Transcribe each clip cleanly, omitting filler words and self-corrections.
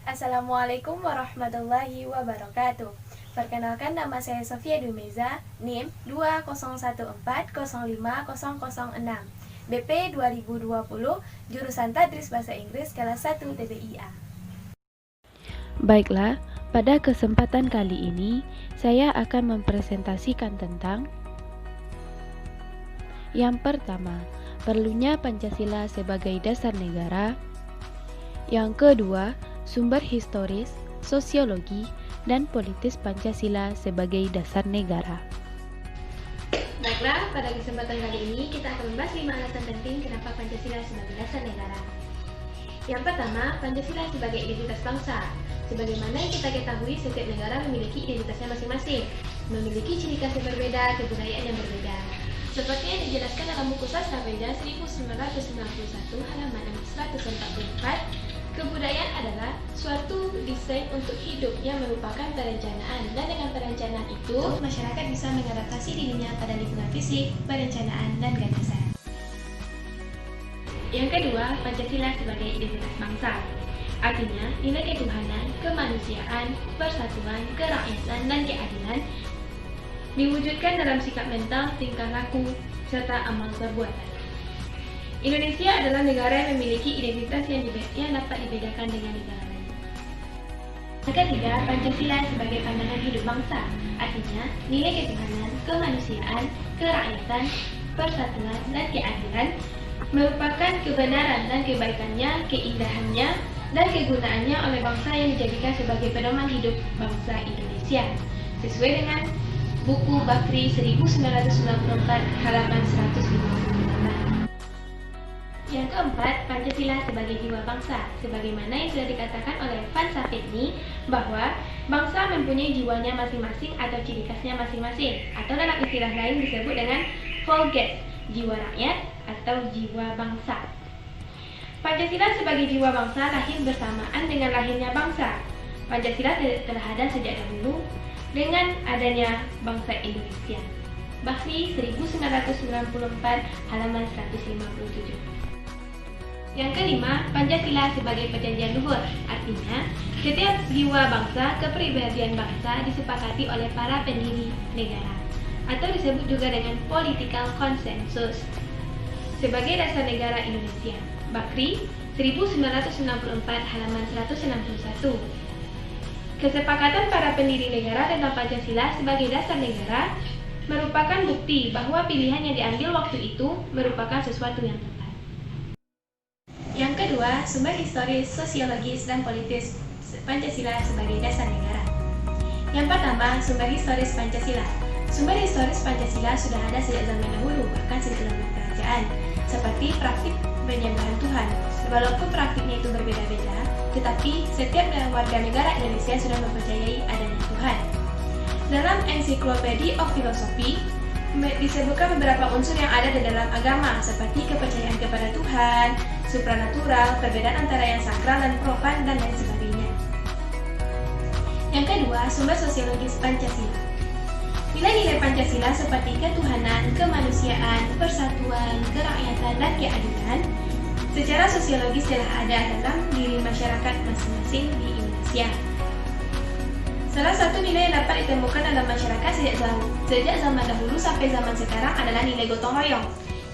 Assalamualaikum warahmatullahi wabarakatuh. Perkenalkan, nama saya Sofia Dumeza, NIM 201405006, BP 2020, jurusan Tadris Bahasa Inggris kelas 1 TBIA. Baiklah, pada kesempatan kali ini saya akan mempresentasikan tentang yang pertama, perlunya Pancasila sebagai dasar negara. Yang kedua, sumber historis, sosiologi, dan politis Pancasila sebagai dasar negara. Baiklah, pada kesempatan kali ini kita akan membahas 5 alasan penting kenapa Pancasila sebagai dasar negara. Yang pertama, Pancasila sebagai identitas bangsa. Sebagaimana yang kita ketahui, setiap negara memiliki identitasnya masing-masing, memiliki ciri khas yang berbeda, kebudayaan yang berbeda. Seperti yang dijelaskan dalam buku Sastra Veda 1991 halaman 144, kebudayaan adalah suatu desain untuk hidup yang merupakan perencanaan, dan dengan perencanaan itu, masyarakat bisa mengadaptasi dirinya pada lingkungan fisik, perencanaan, dan gagasan. Yang kedua, Pancasila sebagai identitas bangsa. Artinya, nilai ketuhanan, kemanusiaan, persatuan, kerakyatan, dan keadilan diwujudkan dalam sikap mental, tingkah laku, serta amal perbuatan. Indonesia adalah negara yang memiliki identitas yang dapat dibedakan dengan negara lain. Yang ketiga, Pancasila sebagai pandangan hidup bangsa. Artinya, nilai ketuhanan, kemanusiaan, kerakyatan, persatuan, dan keadilan merupakan kebenaran dan kebaikannya, keindahannya, dan kegunaannya oleh bangsa yang dijadikan sebagai pedoman hidup bangsa Indonesia, sesuai dengan buku Bakri 1994 halaman 158. Yang keempat, Pancasila sebagai jiwa bangsa. Sebagaimana yang sudah dikatakan oleh Van Sapetny, bahwa bangsa mempunyai jiwanya masing-masing atau ciri khasnya masing-masing, atau dalam istilah lain disebut dengan Volksgeist, jiwa rakyat atau jiwa bangsa. Pancasila sebagai jiwa bangsa lahir bersamaan dengan lahirnya bangsa. Pancasila telah ada sejak dahulu dengan adanya bangsa Indonesia. Bakri 1994 halaman 157. Yang kelima, Pancasila sebagai perjanjian luhur. Artinya, setiap jiwa bangsa, kepribadian bangsa disepakati oleh para pendiri negara, atau disebut juga dengan political consensus, sebagai dasar negara Indonesia. Bakri 1994 halaman 161. Kesepakatan para pendiri negara tentang Pancasila sebagai dasar negara merupakan bukti bahwa pilihan yang diambil waktu itu merupakan sesuatu yang tepat. Yang kedua, sumber historis, sosiologis, dan politis Pancasila sebagai dasar negara. Yang pertama, sumber historis Pancasila. Sumber historis Pancasila sudah ada sejak zaman dahulu, bahkan sebelum kerajaan, seperti praktik penyembahan Tuhan. Walaupun praktiknya itu berbeda-beda, tetapi setiap warga negara Indonesia sudah mempercayai adanya Tuhan. Dalam Encyclopedia of Philosophy disebutkan beberapa unsur yang ada di dalam agama, seperti kepercayaan kepada Tuhan, supranatural, perbedaan antara yang sakral dan profan, dan lain sebagainya. Yang kedua, sumber sosiologis Pancasila. Nilai-nilai Pancasila seperti ketuhanan, kemanusiaan, persatuan, kerakyatan, dan keadilan secara sosiologis telah ada dalam diri masyarakat masing-masing di Indonesia. Salah satu nilai yang dapat ditemukan dalam masyarakat sejak zaman dahulu sampai zaman sekarang adalah nilai gotong royong,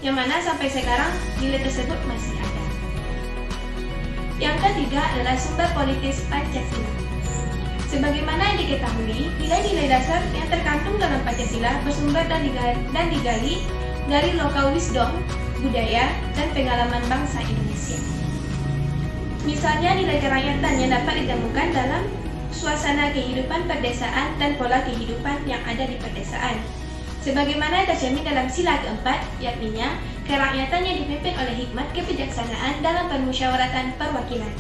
yang mana sampai sekarang nilai tersebut masih ada. Yang ketiga adalah sumber politis Pancasila. Sebagaimana yang diketahui, nilai-nilai dasar yang terkandung dalam Pancasila bersumber dan digali dari local wisdom, budaya, dan pengalaman bangsa Indonesia. Misalnya nilai kerakyatan yang dapat ditemukan dalam suasana kehidupan perdesaan dan pola kehidupan yang ada di perdesaan. Sebagaimana tercermin dalam sila keempat, yakninya kerakyatan yang dipimpin oleh hikmat kebijaksanaan dalam permusyawaratan perwakilan.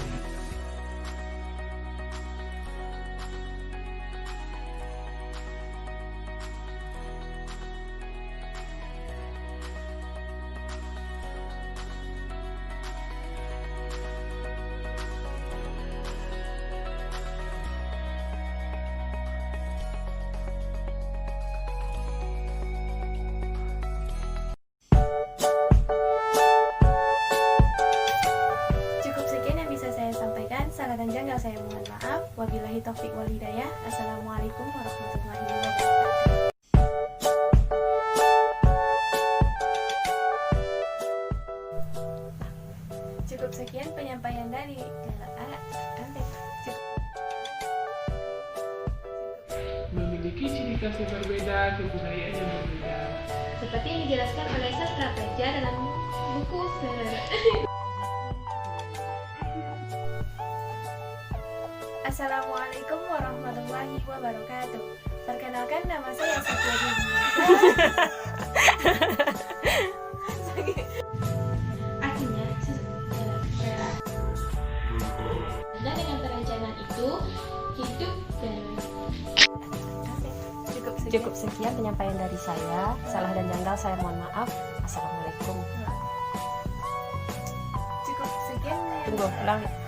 taufik wal hidayah. Assalamualaikum warahmatullahi wabarakatuh. Cukup sekian penyampaian dari memiliki ciri khas yang berbeda, kebudayaan yang berbeda. Seperti yang dijelaskan oleh Sastra Praja dalam buku Assalamualaikum warahmatullahi wabarakatuh. Perkenalkan, nama saya Satya Dini. artinya dan dengan perencanaan itu hidup dan Cukup sekian penyampaian dari saya. Salah dan janggal saya mohon maaf. Assalamualaikum. Cukup sekian. Tunggu, ulang.